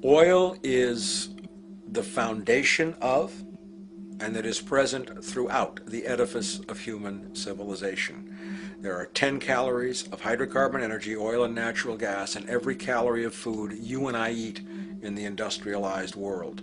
Oil is the foundation of, and that is present throughout the edifice of human civilization. There are 10 calories of hydrocarbon energy, oil and natural gas, in every calorie of food you and I eat in the industrialized world.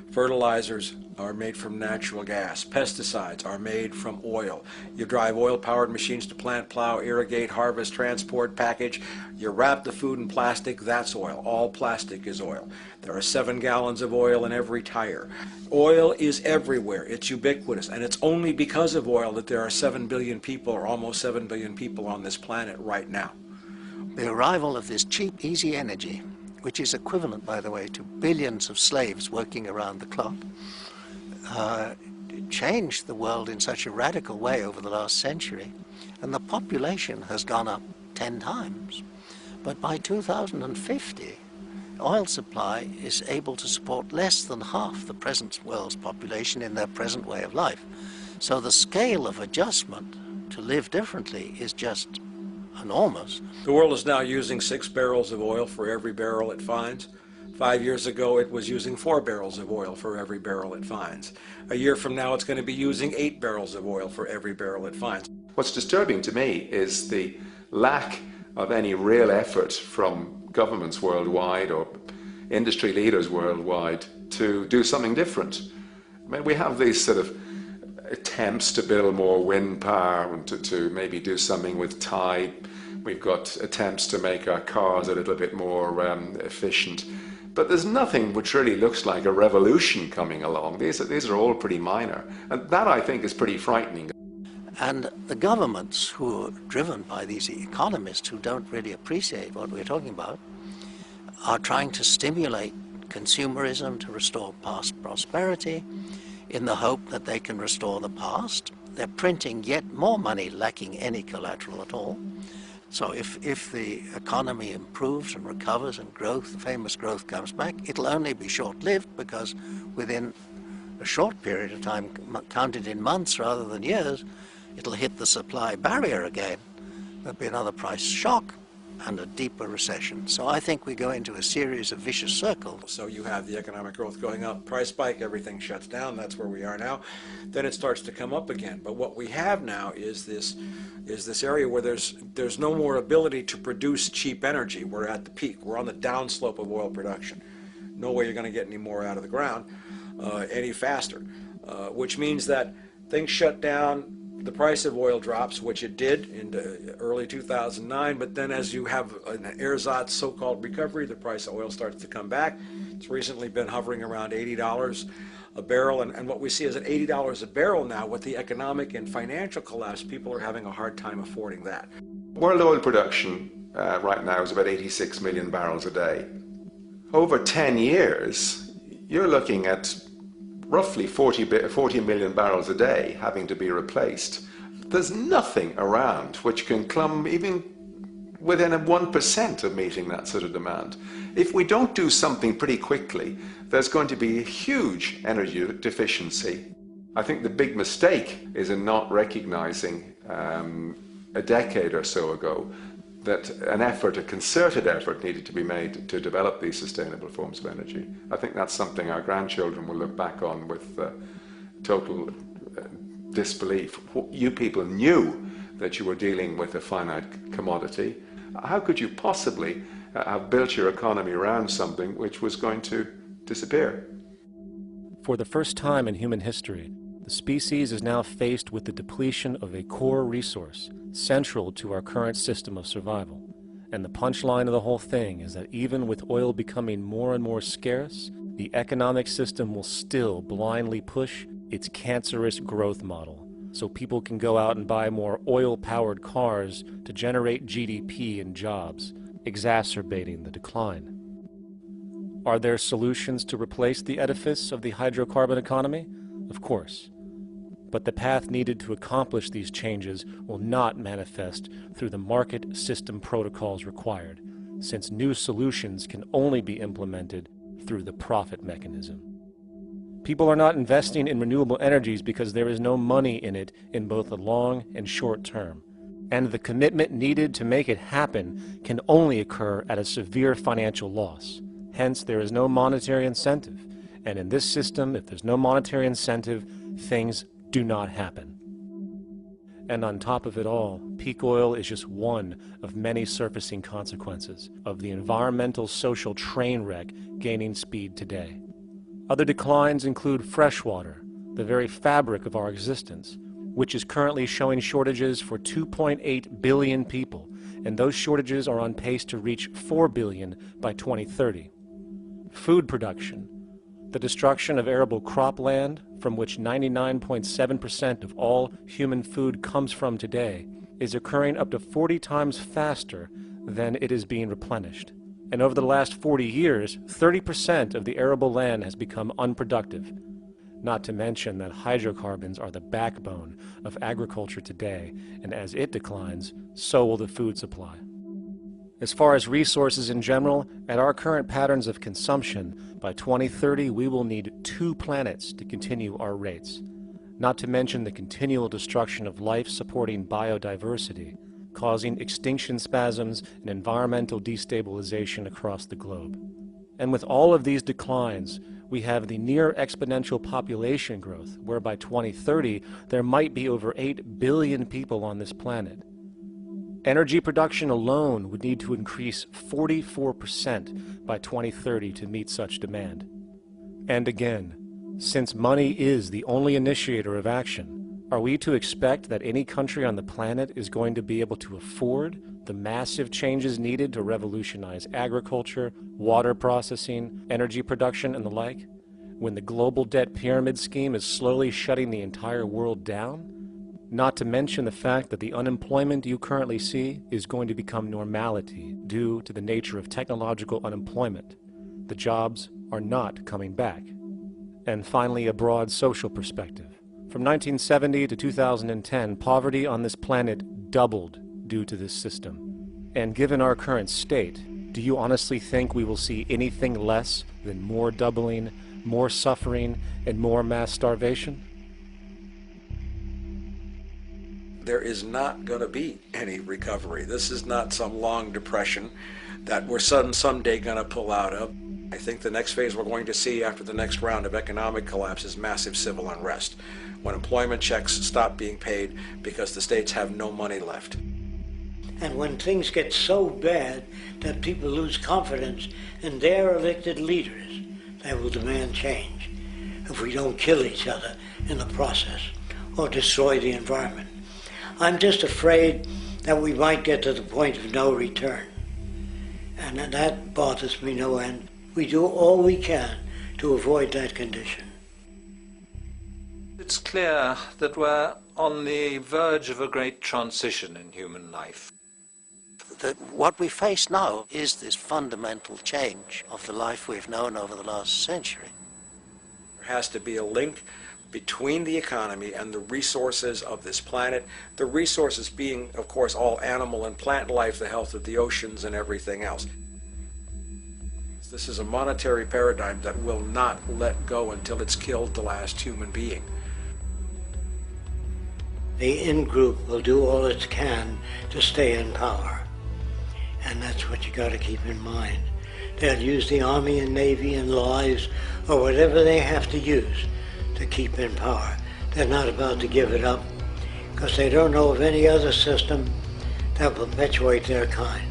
Fertilizers are made from natural gas. Pesticides are made from oil. You drive oil-powered machines to plant, plow, irrigate, harvest, transport, package. You wrap the food in plastic, that's oil. All plastic is oil. There are 7 gallons of oil in every tire. Oil is everywhere. It's ubiquitous, and it's only because of oil that there are 7 billion people, or almost 7 billion people on this planet right now. The arrival of this cheap, easy energy, which is equivalent, by the way, to billions of slaves working around the clock, changed the world in such a radical way over the last century, and the population has gone up 10 times. But by 2050, oil supply is able to support less than half the present world's population in their present way of life. So the scale of adjustment to live differently is just enormous. The world is now using 6 barrels of oil for every barrel it finds. 5 years ago, it was using 4 barrels of oil for every barrel it finds. A year from now, it's going to be using 8 barrels of oil for every barrel it finds. What's disturbing to me is the lack of any real effort from governments worldwide or industry leaders worldwide to do something different. I mean, we have these sort of attempts to build more wind power and to maybe do something with tide. We've got attempts to make our cars a little bit more efficient. But there's nothing which really looks like a revolution coming along. These are all pretty minor. And that, I think, is pretty frightening. And the governments who are driven by these economists who don't really appreciate what we're talking about are trying to stimulate consumerism to restore past prosperity in the hope that they can restore the past. They're printing yet more money lacking any collateral at all. So if the economy improves and recovers and growth, the famous growth comes back, it'll only be short-lived, because within a short period of time, counted in months rather than years, it'll hit the supply barrier again. There'll be another price shock and a deeper recession. So I think we go into a series of vicious circles. So you have the economic growth going up, price spike, everything shuts down, that's where we are now. Then it starts to come up again. But what we have now is this area where there's no more ability to produce cheap energy. We're at the peak. We're on the downslope of oil production. No way you're going to get any more out of the ground any faster, which means that things shut down. The price of oil drops, which it did in early 2009, but then as you have an ersatz so-called recovery, the price of oil starts to come back. It's recently been hovering around $80 a barrel, and what we see is at $80 a barrel now, with the economic and financial collapse, people are having a hard time affording that. World oil production right now is about 86 million barrels a day. Over 10 years, you're looking at roughly 40 million barrels a day having to be replaced. There's nothing around which can come even within 1% of meeting that sort of demand. If we don't do something pretty quickly, there's going to be a huge energy deficiency. I think the big mistake is in not recognizing a decade or so ago that a concerted effort needed to be made to develop these sustainable forms of energy. I think that's something our grandchildren will look back on with total disbelief. You people knew that you were dealing with a finite commodity. How could you possibly have built your economy around something which was going to disappear? For the first time in human history, the species is now faced with the depletion of a core resource central to our current system of survival. And the punchline of the whole thing is that even with oil becoming more and more scarce, the economic system will still blindly push its cancerous growth model, so people can go out and buy more oil-powered cars to generate GDP and jobs, exacerbating the decline. Are there solutions to replace the edifice of the hydrocarbon economy? Of course. But the path needed to accomplish these changes will not manifest through the market system protocols required, since new solutions can only be implemented through the profit mechanism. People are not investing in renewable energies because there is no money in it in both the long and short term, and the commitment needed to make it happen can only occur at a severe financial loss. Hence, there is no monetary incentive. And in this system, if there's no monetary incentive, things do not happen. And on top of it all, peak oil is just one of many surfacing consequences of the environmental social train wreck gaining speed today. Other declines include freshwater, the very fabric of our existence, which is currently showing shortages for 2.8 billion people, and those shortages are on pace to reach 4 billion by 2030. Food production, the destruction of arable cropland, from which 99.7% of all human food comes from today, is occurring up to 40 times faster than it is being replenished. And over the last 40 years, 30% of the arable land has become unproductive. Not to mention that hydrocarbons are the backbone of agriculture today, and as it declines, so will the food supply. As far as resources in general, at our current patterns of consumption, by 2030 we will need 2 planets to continue our rates. Not to mention the continual destruction of life-supporting biodiversity, causing extinction spasms and environmental destabilization across the globe. And with all of these declines, we have the near exponential population growth, where by 2030 there might be over 8 billion people on this planet. Energy production alone would need to increase 44% by 2030 to meet such demand. And again, since money is the only initiator of action, are we to expect that any country on the planet is going to be able to afford the massive changes needed to revolutionize agriculture, water processing, energy production, and the like, when the global debt pyramid scheme is slowly shutting the entire world down? Not to mention the fact that the unemployment you currently see is going to become normality due to the nature of technological unemployment. The jobs are not coming back. And finally, a broad social perspective. From 1970 to 2010, poverty on this planet doubled due to this system. And given our current state, do you honestly think we will see anything less than more doubling, more suffering, and more mass starvation? There is not going to be any recovery. This is not some long depression that we're someday going to pull out of. I think the next phase we're going to see after the next round of economic collapse is massive civil unrest, when employment checks stop being paid because the states have no money left. And when things get so bad that people lose confidence in their elected leaders, they will demand change if we don't kill each other in the process or destroy the environment. I'm just afraid that we might get to the point of no return. And that bothers me no end. We do all we can to avoid that condition. It's clear that we're on the verge of a great transition in human life. What we face now is this fundamental change of the life we've known over the last century. There has to be a link between the economy and the resources of this planet, the resources being, of course, all animal and plant life, the health of the oceans and everything else. This is a monetary paradigm that will not let go until it's killed the last human being. The in-group will do all it can to stay in power. And that's what you got to keep in mind. They'll use the Army and Navy and lies or whatever they have to use to keep in power. They're not about to give it up because they don't know of any other system that will perpetuate their kind.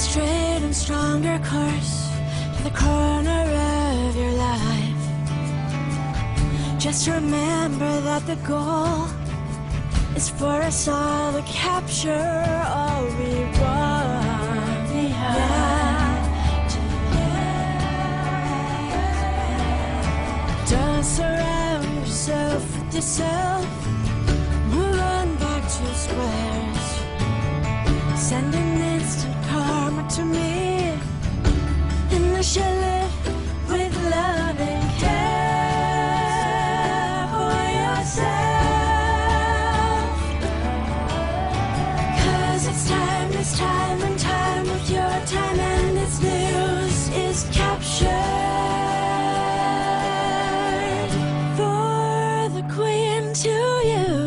straight and stronger course to the corner of your life. Just remember that the goal is for us all to capture all we want. Don't surround yourself with yourself. Move on back to squares. Send an instant karma to me, and I shall live with love and care for yourself. 'Cause it's time and time with your time, and its news is captured for the Queen to use.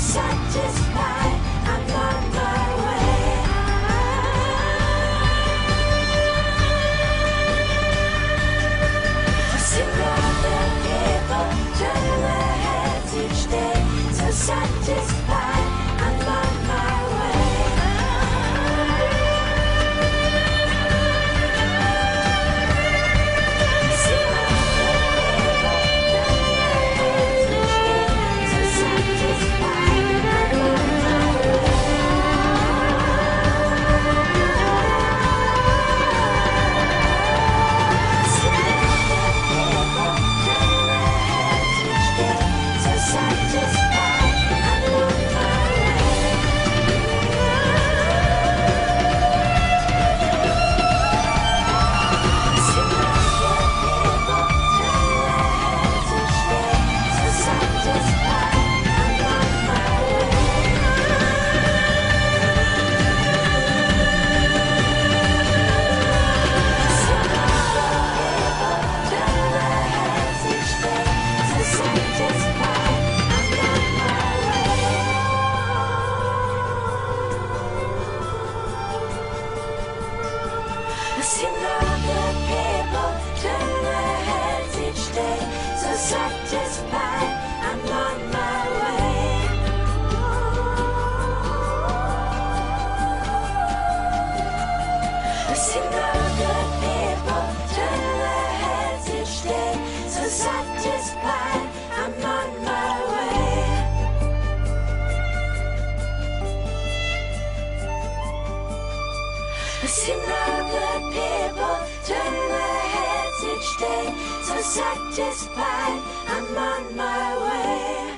Satisfied, I'm on my way. See all the people turn their heads each day. So satisfied, I'm on my way. See all the people turn their heads each day. So satisfied. Satisfied, I'm on my way. I see no good people turn their heads each day. So satisfied, I'm on my way. I see no good people turn their heads each day. So satisfied, I'm on my way.